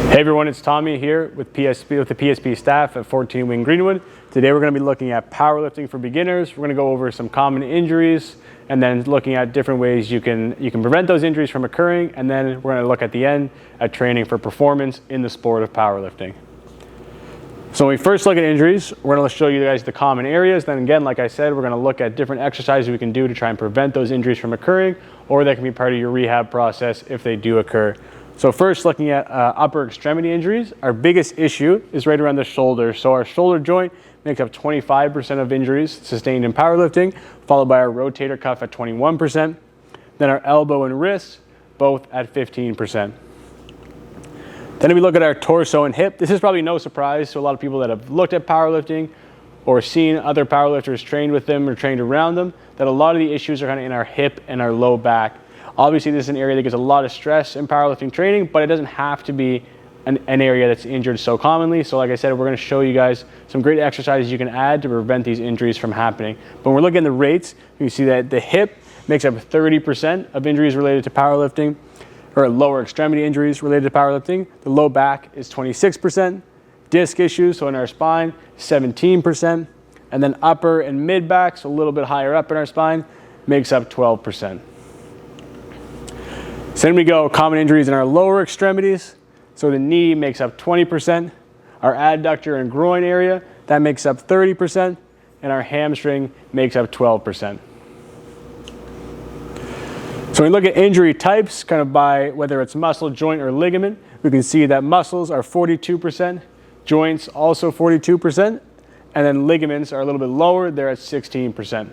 Hey everyone, it's Tommy here with the PSP staff at 14 Wing Greenwood. Today we're going to be looking at powerlifting for beginners. We're going to go over some common injuries and then looking at different ways you can prevent those injuries from occurring, and then we're going to look at the end at training for performance in the sport of powerlifting. So when we first look at injuries, we're going to show you guys the common areas. Then again, like I said, we're going to look at different exercises we can do to try and prevent those injuries from occurring, or that can be part of your rehab process if they do occur. So first, looking at upper extremity injuries, our biggest issue is right around the shoulder. So our shoulder joint makes up 25% of injuries sustained in powerlifting, followed by our rotator cuff at 21%, then our elbow and wrist, both at 15%. Then if we look at our torso and hip, this is probably no surprise to a lot of people that have looked at powerlifting or seen other powerlifters trained with them or trained around them, that a lot of the issues are kind of in our hip and our low back. Obviously, this is an area that gets a lot of stress in powerlifting training, but it doesn't have to be an area that's injured so commonly. So like I said, we're going to show you guys some great exercises you can add to prevent these injuries from happening. But when we're looking at the rates, you see that the hip makes up 30% of injuries related to powerlifting, or lower extremity injuries related to powerlifting. The low back is 26%. Disc issues, so in our spine, 17%. And then upper and mid back, so a little bit higher up in our spine, makes up 12%. So then we go common injuries in our lower extremities. So the knee makes up 20%. Our adductor and groin area, that makes up 30%. And our hamstring makes up 12%. So when we look at injury types, kind of by whether it's muscle, joint, or ligament, we can see that muscles are 42%, joints also 42%, and then ligaments are a little bit lower, they're at 16%.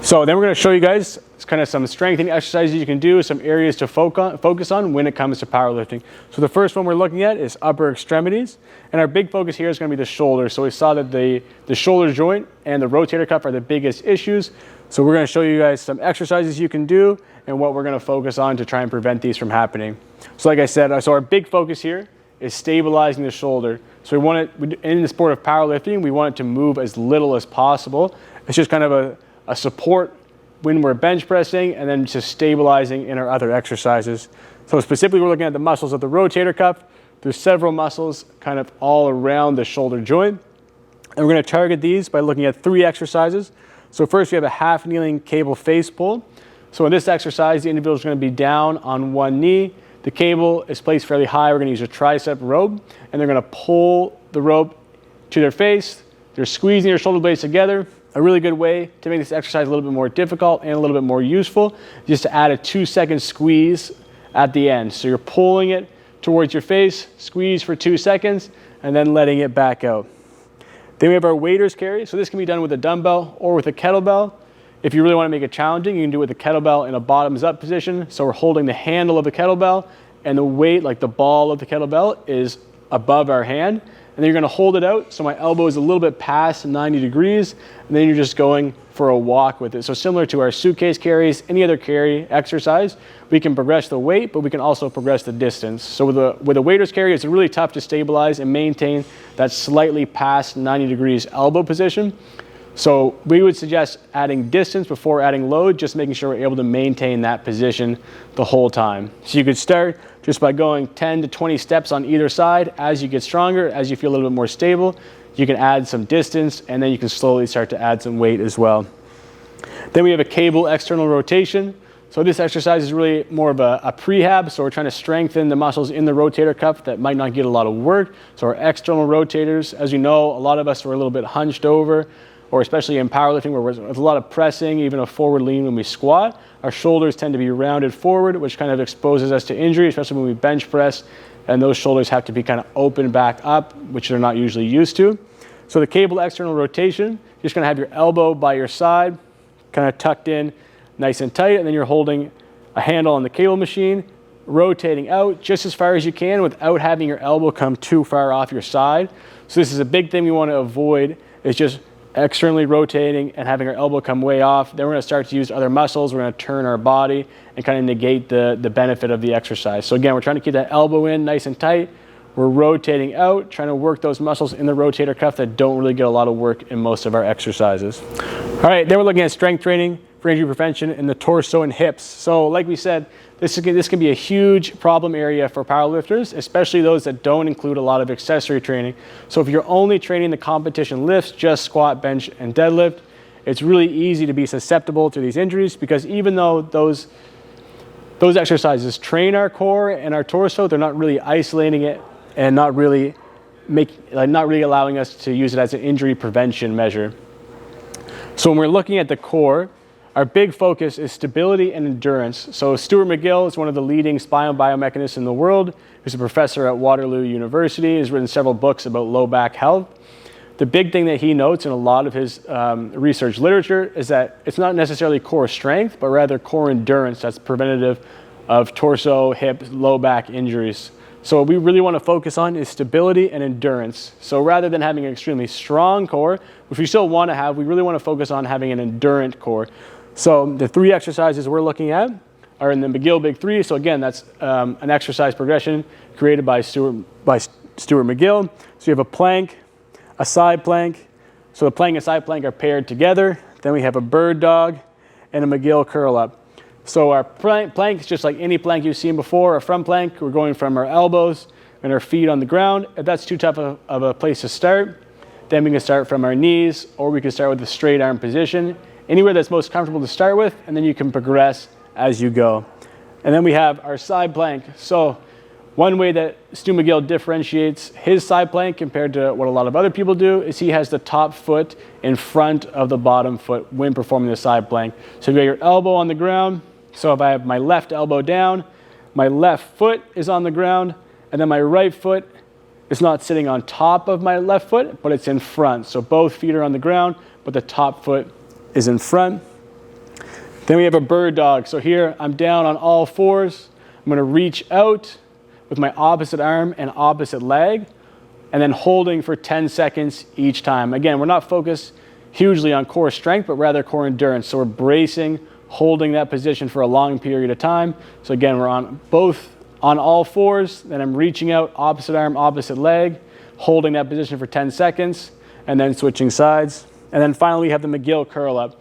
So then we're going to show you guys kind of some strengthening exercises you can do, some areas to focus on when it comes to powerlifting. So the first one we're looking at is upper extremities, and our big focus here is going to be the shoulder. So we saw that the shoulder joint and the rotator cuff are the biggest issues. So we're going to show you guys some exercises you can do and what we're going to focus on to try and prevent these from happening. So like I said, so our big focus here is stabilizing the shoulder. So we want it, in the sport of powerlifting, we want it to move as little as possible. It's just kind of a support when we're bench pressing, and then just stabilizing in our other exercises. So specifically, we're looking at the muscles of the rotator cuff. There's several muscles kind of all around the shoulder joint. And we're going to target these by looking at 3 exercises. So first, we have a half kneeling cable face pull. So in this exercise, the individual is going to be down on one knee. The cable is placed fairly high. We're going to use a tricep rope, and they're going to pull the rope to their face. They're squeezing their shoulder blades together. A really good way to make this exercise a little bit more difficult and a little bit more useful is just to add a 2-second squeeze at the end. So you're pulling it towards your face, squeeze for 2 seconds, and then letting it back out. Then we have our waiter's carry. So this can be done with a dumbbell or with a kettlebell. If you really want to make it challenging, you can do it with a kettlebell in a bottoms up position. So we're holding the handle of the kettlebell, and the weight, like the ball of the kettlebell, is above our hand. And then you're going to hold it out so my elbow is a little bit past 90 degrees, and then you're just going for a walk with it. So similar to our suitcase carries, any other carry exercise, we can progress the weight, but we can also progress the distance. So with a waiter's carry, it's really tough to stabilize and maintain that slightly past 90 degrees elbow position. So we would suggest adding distance before adding load, just making sure we're able to maintain that position the whole time. So you could start just by going 10 to 20 steps on either side. As you get stronger, as you feel a little bit more stable, you can add some distance, and then you can slowly start to add some weight as well. Then we have a cable external rotation. So this exercise is really more of a prehab. So we're trying to strengthen the muscles in the rotator cuff that might not get a lot of work. So our external rotators, as you know, a lot of us are a little bit hunched over, or especially in powerlifting where there's a lot of pressing, even a forward lean when we squat, our shoulders tend to be rounded forward, which kind of exposes us to injury, especially when we bench press, and those shoulders have to be kind of open back up, which they're not usually used to. So the cable external rotation, you're just going to have your elbow by your side, kind of tucked in nice and tight, and then you're holding a handle on the cable machine, rotating out just as far as you can without having your elbow come too far off your side. So this is a big thing we want to avoid, is just externally rotating and having our elbow come way off. Then we're going to start to use other muscles. We're going to turn our body and kind of negate the benefit of the exercise. So again, we're trying to keep that elbow in nice and tight. We're rotating out, trying to work those muscles in the rotator cuff that don't really get a lot of work in most of our exercises. All right, then we're looking at strength training for injury prevention in the torso and hips. So like we said, this can be a huge problem area for powerlifters, especially those that don't include a lot of accessory training. So if you're only training the competition lifts, just squat, bench, and deadlift, it's really easy to be susceptible to these injuries, because even though those exercises train our core and our torso, they're not really isolating it and not really allowing us to use it as an injury prevention measure. So when we're looking at the core, our big focus is stability and endurance. So Stuart McGill is one of the leading spinal biomechanists in the world. He's a professor at Waterloo University. He's written several books about low back health. The big thing that he notes in a lot of his research literature is that it's not necessarily core strength, but rather core endurance that's preventative of torso, hip, low back injuries. So what we really want to focus on is stability and endurance. So rather than having an extremely strong core, which we still want to have, we really want to focus on having an endurant core. So the 3 exercises we're looking at are in the McGill Big 3. So again, that's an exercise progression created by Stuart McGill. So you have a plank, a side plank. So the plank and side plank are paired together. Then we have a bird dog and a McGill curl up. So our plank is just like any plank you've seen before. Our front plank, we're going from our elbows and our feet on the ground. If that's too tough of a place to start, then we can start from our knees, or we can start with the straight arm position. Anywhere that's most comfortable to start with, and then you can progress as you go. And then we have our side plank. So one way that Stu McGill differentiates his side plank compared to what a lot of other people do is he has the top foot in front of the bottom foot when performing the side plank. So you got your elbow on the ground. So if I have my left elbow down, my left foot is on the ground, and then my right foot is not sitting on top of my left foot, but it's in front. So both feet are on the ground, but the top foot is in front. Then we have a bird dog. So here I'm down on all fours. I'm going to reach out with my opposite arm and opposite leg, and then holding for 10 seconds each time. Again, we're not focused hugely on core strength, but rather core endurance. So we're bracing, holding that position for a long period of time. So again, we're on all fours, then I'm reaching out, opposite arm, opposite leg, holding that position for 10 seconds, and then switching sides. And then finally, we have the McGill curl up.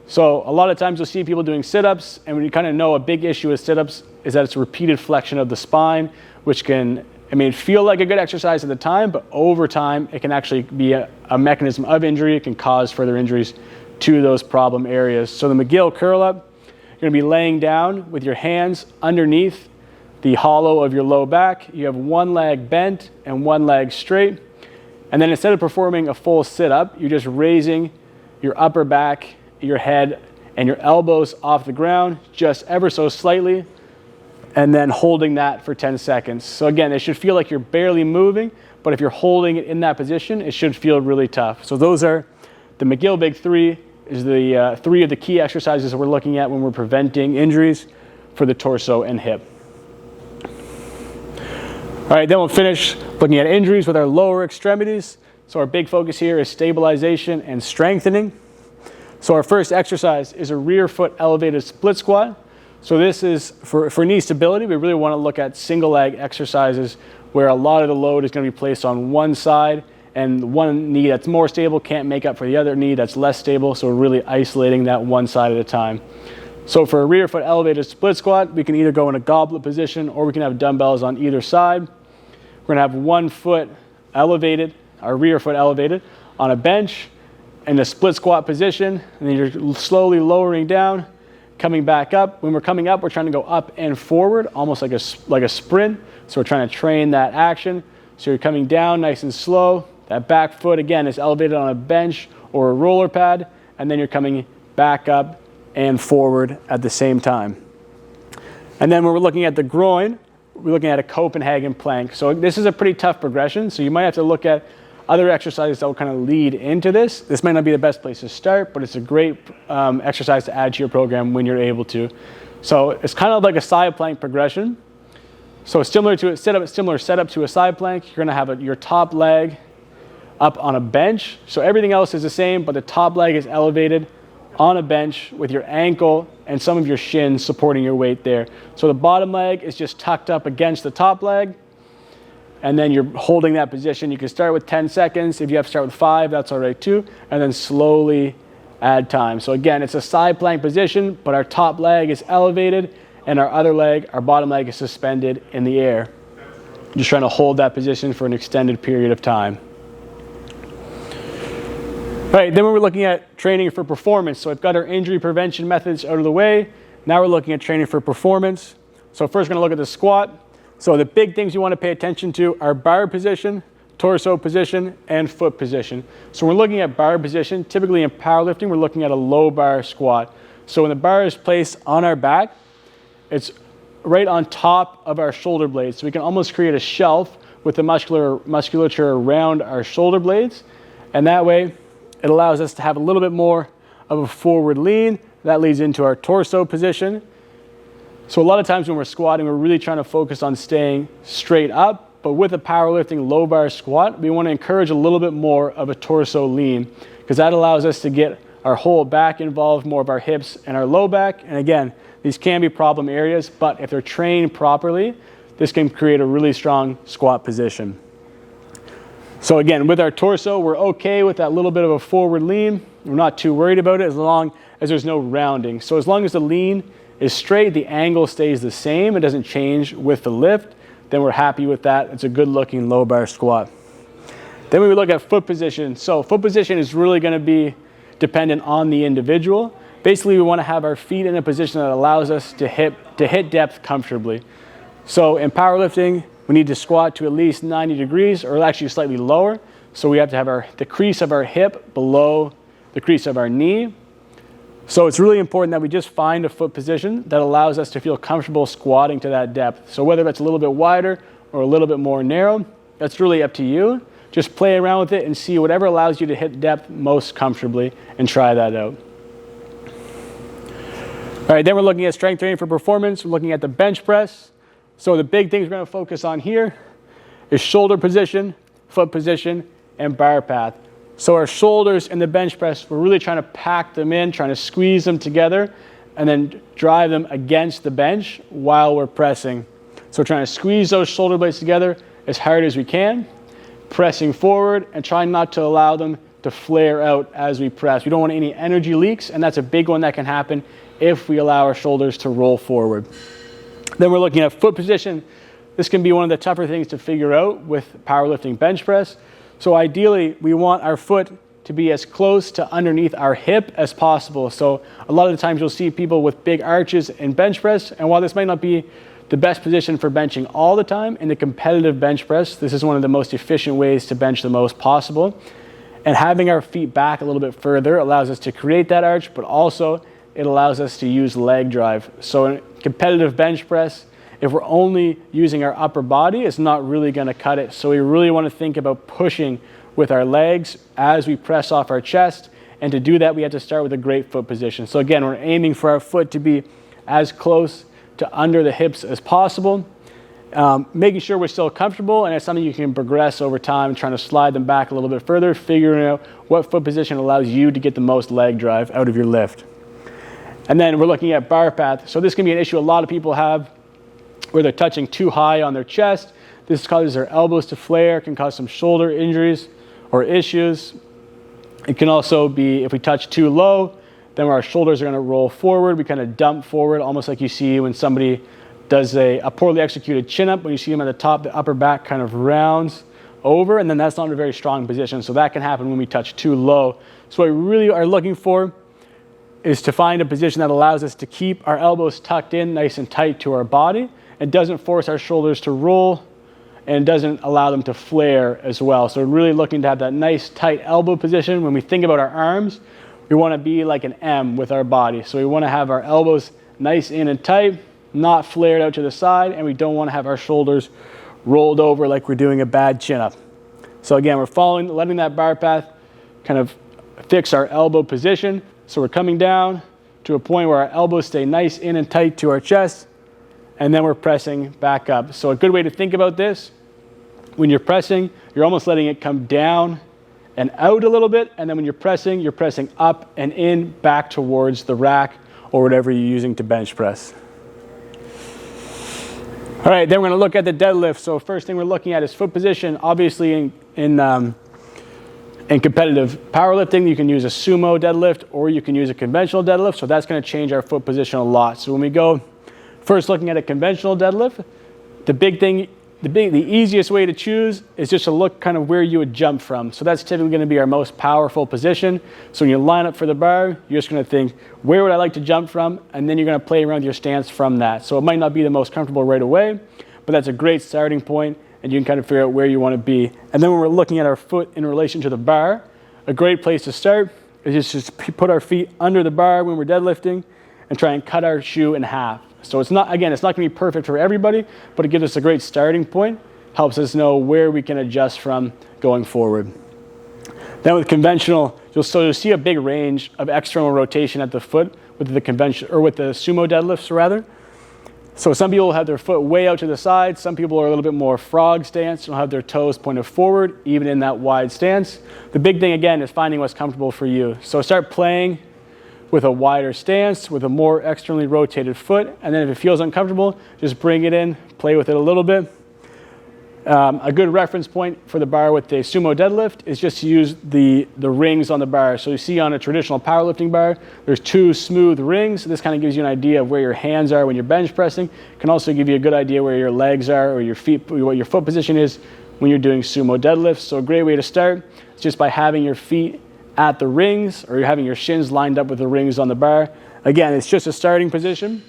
So a lot of times you'll see people doing sit-ups, and when you kind of know a big issue with sit-ups is that it's repeated flexion of the spine, which can, feel like a good exercise at the time, but over time, it can actually be a mechanism of injury. It can cause further injuries to those problem areas. So the McGill curl up, you're gonna be laying down with your hands underneath the hollow of your low back. You have one leg bent and one leg straight. And then instead of performing a full sit-up, you're just raising your upper back, your head, and your elbows off the ground, just ever so slightly, and then holding that for 10 seconds. So again, it should feel like you're barely moving, but if you're holding it in that position, it should feel really tough. So those are the McGill Big 3, is the 3 of the key exercises that we're looking at when we're preventing injuries for the torso and hip. All right, then we'll finish looking at injuries with our lower extremities. So our big focus here is stabilization and strengthening. So our first exercise is a rear foot elevated split squat. So this is for knee stability. We really want to look at single leg exercises where a lot of the load is going to be placed on one side, and one knee that's more stable can't make up for the other knee that's less stable. So we're really isolating that one side at a time. So for a rear foot elevated split squat, we can either go in a goblet position or we can have dumbbells on either side. We're gonna have one foot elevated, our rear foot elevated on a bench in a split squat position, and then you're slowly lowering down, coming back up. When we're coming up, we're trying to go up and forward, almost like a sprint. So we're trying to train that action. So you're coming down nice and slow. That back foot, again, is elevated on a bench or a roller pad, and then you're coming back up and forward at the same time. And then when we're looking at the groin, we're looking at a Copenhagen plank. So this is a pretty tough progression, so you might have to look at other exercises that will kind of lead into this. This might not be the best place to start, but it's a great exercise to add to your program when you're able to. So it's kind of like a side plank progression. So similar setup to a side plank, you're gonna have your top leg up on a bench. So everything else is the same, but the top leg is elevated on a bench with your ankle and some of your shins supporting your weight there. So the bottom leg is just tucked up against the top leg, and then you're holding that position. You can start with 10 seconds. If you have to start with 5, that's all right too. And then slowly add time. So again, it's a side plank position, but our top leg is elevated and our other leg, our bottom leg, is suspended in the air. Just trying to hold that position for an extended period of time. All right, then we're looking at training for performance. So I've got our injury prevention methods out of the way. Now we're looking at training for performance. So first we're gonna look at the squat. So the big things you wanna pay attention to are bar position, torso position, and foot position. So we're looking at bar position. Typically in powerlifting, we're looking at a low bar squat. So when the bar is placed on our back, it's right on top of our shoulder blades. So we can almost create a shelf with the musculature around our shoulder blades. And that way, it allows us to have a little bit more of a forward lean. That leads into our torso position. So a lot of times when we're squatting, we're really trying to focus on staying straight up. But with a powerlifting low bar squat, we want to encourage a little bit more of a torso lean, because that allows us to get our whole back involved, more of our hips and our low back. And again, these can be problem areas, but if they're trained properly, this can create a really strong squat position. So again, with our torso, we're okay with that little bit of a forward lean. We're not too worried about it as long as there's no rounding. So as long as the lean is straight, the angle stays the same, it doesn't change with the lift, then we're happy with that. It's a good looking low bar squat. Then we look at foot position. So foot position is really gonna be dependent on the individual. Basically, we wanna have our feet in a position that allows us to hit depth comfortably. So in powerlifting, we need to squat to at least 90 degrees, or actually slightly lower. So we have to have the crease of our hip below the crease of our knee. So it's really important that we just find a foot position that allows us to feel comfortable squatting to that depth. So whether that's a little bit wider or a little bit more narrow, that's really up to you. Just play around with it and see whatever allows you to hit depth most comfortably and try that out. All right, then we're looking at strength training for performance. We're looking at the bench press. So the big things we're going to focus on here is shoulder position, foot position, and bar path. So our shoulders in the bench press, we're really trying to pack them in, trying to squeeze them together, and then drive them against the bench while we're pressing. So we're trying to squeeze those shoulder blades together as hard as we can, pressing forward, and trying not to allow them to flare out as we press. We don't want any energy leaks, and that's a big one that can happen if we allow our shoulders to roll forward. Then we're looking at foot position. This can be one of the tougher things to figure out with powerlifting bench press. So ideally, we want our foot to be as close to underneath our hip as possible. So a lot of the times you'll see people with big arches in bench press, and while this might not be the best position for benching all the time, in the competitive bench press, this is one of the most efficient ways to bench the most possible. And having our feet back a little bit further allows us to create that arch, but also it allows us to use leg drive. So in competitive bench press, if we're only using our upper body, it's not really gonna cut it. So we really wanna think about pushing with our legs as we press off our chest. And to do that, we have to start with a great foot position. So again, we're aiming for our foot to be as close to under the hips as possible, making sure we're still comfortable, and it's something you can progress over time, trying to slide them back a little bit further, figuring out what foot position allows you to get the most leg drive out of your lift. And then we're looking at bar path. So this can be an issue a lot of people have where they're touching too high on their chest. This causes their elbows to flare, can cause some shoulder injuries or issues. It can also be if we touch too low, then our shoulders are gonna roll forward. We kind of dump forward, almost like you see when somebody does a poorly executed chin up. When you see them at the top, the upper back kind of rounds over, and then that's not a very strong position. So that can happen when we touch too low. So what we really are looking for is to find a position that allows us to keep our elbows tucked in nice and tight to our body. It doesn't force our shoulders to roll, and doesn't allow them to flare as well. So we're really looking to have that nice tight elbow position. When we think about our arms, we want to be like an M with our body. So we want to have our elbows nice in and tight, not flared out to the side, and we don't want to have our shoulders rolled over like we're doing a bad chin up. So again, we're letting that bar path kind of fix our elbow position. So we're coming down to a point where our elbows stay nice in and tight to our chest, and then we're pressing back up. So a good way to think about this, when you're pressing, you're almost letting it come down and out a little bit, and then when you're pressing up and in back towards the rack or whatever you're using to bench press. All right, then we're gonna look at the deadlift. So first thing we're looking at is foot position. Obviously in In competitive powerlifting, you can use a sumo deadlift or you can use a conventional deadlift. So that's going to change our foot position a lot. So when we go first looking at a conventional deadlift, the easiest way to choose is just to look kind of where you would jump from. So that's typically going to be our most powerful position. So when you line up for the bar, you're just going to think, where would I like to jump from? And then you're going to play around your stance from that. So it might not be the most comfortable right away, but that's a great starting point, and you can kind of figure out where you want to be. And then when we're looking at our foot in relation to the bar, a great place to start is just put our feet under the bar when we're deadlifting and try and cut our shoe in half. So it's not going to be perfect for everybody, but it gives us a great starting point, helps us know where we can adjust from going forward. Then with conventional, you'll see a big range of external rotation at the foot with the conventional, or with the sumo deadlifts rather. So some people have their foot way out to the side. Some people are a little bit more frog stance. They'll have their toes pointed forward, even in that wide stance. The big thing, again, is finding what's comfortable for you. So start playing with a wider stance, with a more externally rotated foot. And then if it feels uncomfortable, just bring it in, play with it a little bit. A good reference point for the bar with the sumo deadlift is just to use the rings on the bar. So you see on a traditional powerlifting bar, there's 2 smooth rings. This kind of gives you an idea of where your hands are when you're bench pressing. It can also give you a good idea where your legs are or your feet, what your foot position is when you're doing sumo deadlifts. So a great way to start is just by having your feet at the rings, or you're having your shins lined up with the rings on the bar. Again, it's just a starting position.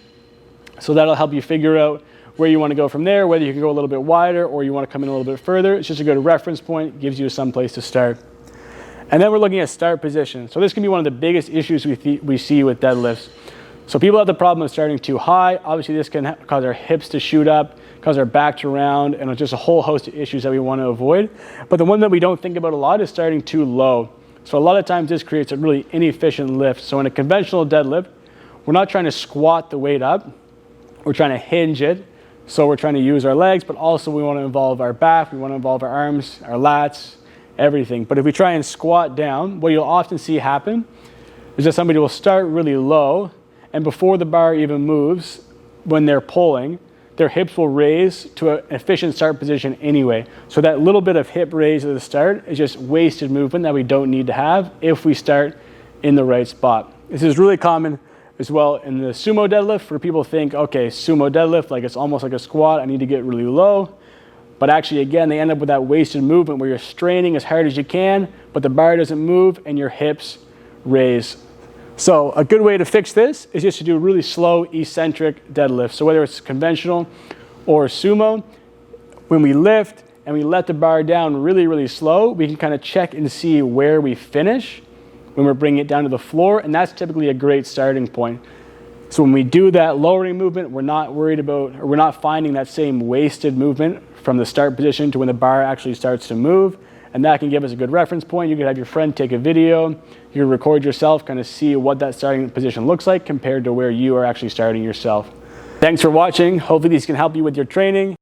So that'll help you figure out where you want to go from there, whether you can go a little bit wider or you want to come in a little bit further. It's just a good reference point, gives you some place to start. And then we're looking at start position. So this can be one of the biggest issues we see with deadlifts. So people have the problem of starting too high. Obviously this can cause our hips to shoot up, cause our back to round, and just a whole host of issues that we want to avoid. But the one that we don't think about a lot is starting too low. So a lot of times this creates a really inefficient lift. So in a conventional deadlift, we're not trying to squat the weight up, we're trying to hinge it. So we're trying to use our legs, but also we want to involve our back, we want to involve our arms, our lats, everything. But if we try and squat down, what you'll often see happen is that somebody will start really low, and before the bar even moves, when they're pulling, their hips will raise to an efficient start position anyway. So that little bit of hip raise at the start is just wasted movement that we don't need to have if we start in the right spot. This is really common as well in the sumo deadlift, where people think, okay, sumo deadlift, like it's almost like a squat, I need to get really low. But actually, again, they end up with that wasted movement where you're straining as hard as you can, but the bar doesn't move and your hips raise. So a good way to fix this is just to do really slow eccentric deadlifts. So whether it's conventional or sumo, when we lift and we let the bar down really, really slow, we can kind of check and see where we finish when we're bringing it down to the floor, and that's typically a great starting point. So when we do that lowering movement, we're not worried about, or we're not finding that same wasted movement from the start position to when the bar actually starts to move, and that can give us a good reference point. You can have your friend take a video, you can record yourself, kind of see what that starting position looks like compared to where you are actually starting yourself. Thanks for watching. Hopefully these can help you with your training.